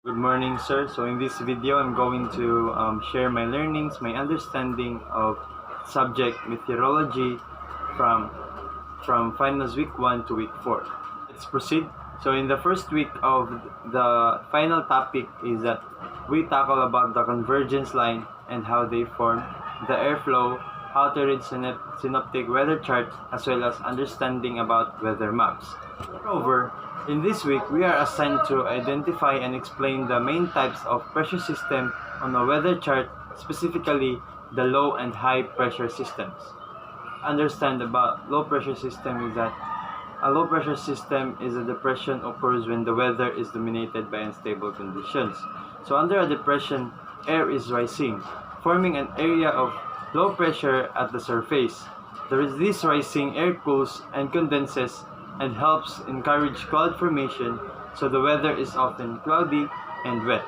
Good morning, sir. So in this video, I'm going to share my learnings, my understanding of subject meteorology from finals week 1 to week 4. Let's proceed. So in the first week of the final topic is that we tackle about the convergence line and how they form, the airflow, how to read synoptic weather charts, as well as understanding about weather maps. Moreover, in this week, we are assigned to identify and explain the main types of pressure system on a weather chart, specifically the low and high pressure systems. Understand about low pressure system is that a low pressure system is a depression occurs when the weather is dominated by unstable conditions. So under a depression, air is rising, forming an area of low pressure at the surface. This rising air cools and condenses and helps encourage cloud formation, so the weather is often cloudy and wet.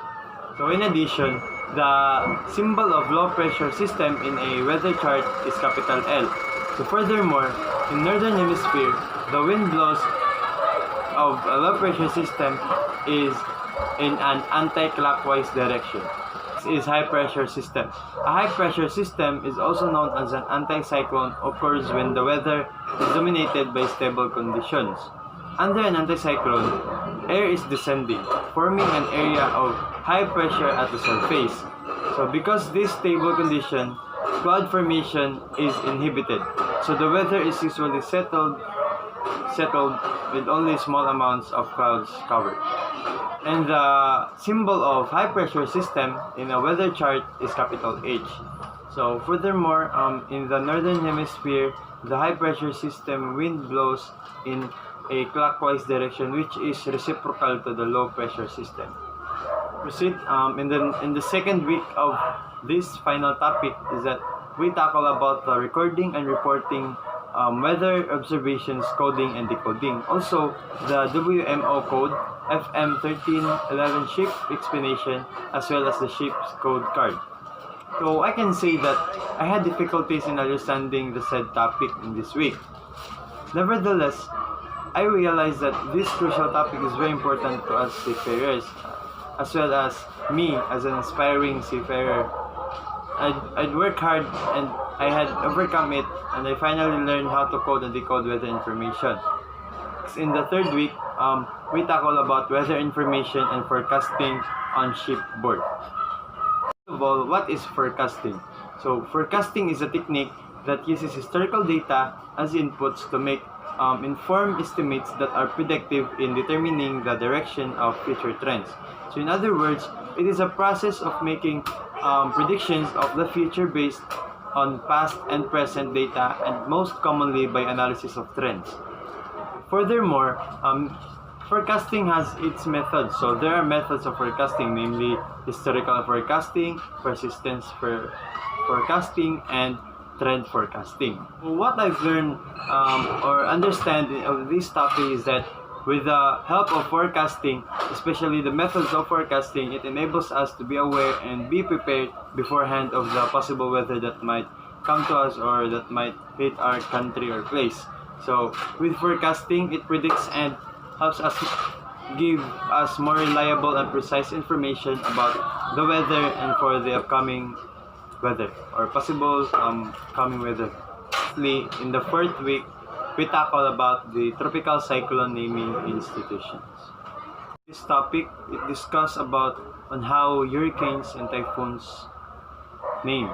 So in addition, the symbol of low pressure system in a weather chart is capital L. So furthermore, in northern hemisphere, the wind blows of a low pressure system is in an anti-clockwise direction. This is high pressure system. A high pressure system is also known as an anticyclone, occurs when the weather is dominated by stable conditions. Under an anticyclone, air is descending, forming an area of high pressure at the surface. So because this stable condition, cloud formation is inhibited. So the weather is usually settled with only small amounts of clouds covered. And the symbol of high pressure system in a weather chart is capital H. So furthermore, in the northern hemisphere, the high pressure system wind blows in a clockwise direction, which is reciprocal to the low pressure system. Proceed. In the second week of this final topic is that we tackle about the recording and reporting weather observations, coding and decoding. Also, the WMO code, FM 1311 ship explanation, as well as the ship's code card. So I can say that I had difficulties in understanding the said topic in this week. Nevertheless, I realized that this crucial topic is very important to us seafarers, as well as me as an aspiring seafarer. I'd worked hard and I had overcome it, and I finally learned how to code and decode weather information. In the third week, we tackle about weather information and forecasting on shipboard. First of all, what is forecasting? So forecasting is a technique that uses historical data as inputs to make informed estimates that are predictive in determining the direction of future trends. So in other words, it is a process of making predictions of the future based on past and present data, and most commonly by analysis of trends. Furthermore, forecasting has its methods. So there are methods of forecasting, namely historical forecasting, persistence forecasting, and trend forecasting. What I've learned or understand of this topic is that with the help of forecasting, especially the methods of forecasting, it enables us to be aware and be prepared beforehand of the possible weather that might come to us or that might hit our country or place. So with forecasting, it predicts and helps us give us more reliable and precise information about the weather and for the upcoming weather or possible coming weather. In the fourth week, we tackle about the tropical cyclone naming institutions. This topic, it discusses about on how hurricanes and typhoons name.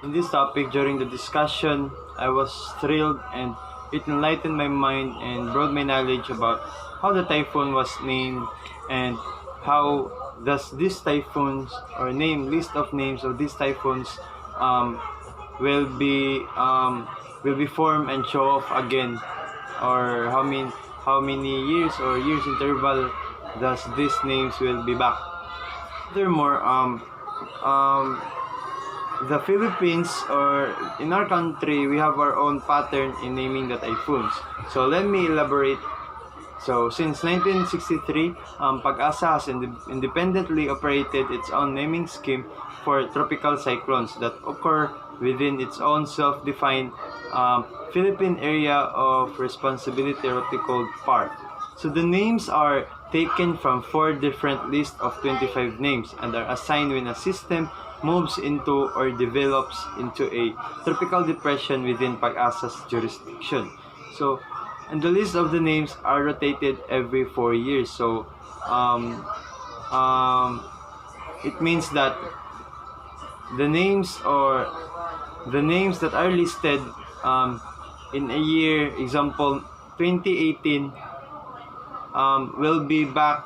In this topic, during the discussion, I was thrilled and it enlightened my mind and broadened my knowledge about how the typhoon was named and how does these typhoons or list of names of these typhoons will be formed and show off again, or how many years or years interval does these names will be back. Furthermore, the Philippines, or in our country, we have our own pattern in naming the typhoons. So let me elaborate. So since 1963, Pag-asa has independently operated its own naming scheme for tropical cyclones that occur within its own self-defined Philippine Area of Responsibility, what we call PAR. So the names are taken from 4 different lists of 25 names and are assigned when a system moves into or develops into a tropical depression within Pag-asa's jurisdiction. So, and the list of the names are rotated every 4 years. So, um, um, it means that the names that are listed in a year, example 2018, will be back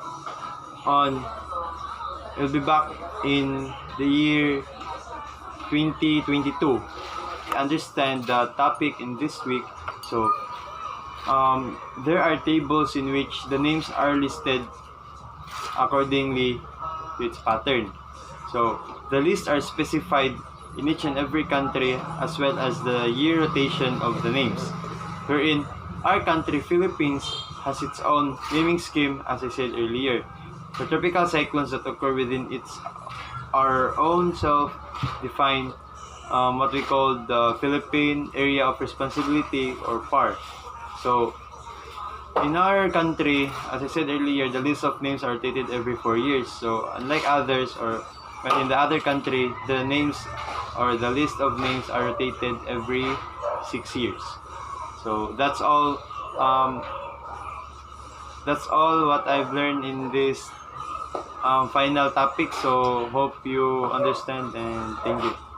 in the year 2022. Understand the topic in this week. So there are tables in which the names are listed accordingly to its pattern. So the lists are specified in each and every country as well as the year rotation of the names, wherein our country, Philippines, has its own naming scheme, as I said earlier. The tropical cyclones that occur within our own self-defined what we call the Philippine Area of Responsibility, or PAR. So in our country, as I said earlier, the list of names are rotated every 4 years. So unlike others, or when in the other country, the names or the list of names are rotated every 6 years. So that's all what I've learned in this final topic. So hope you understand, and thank you.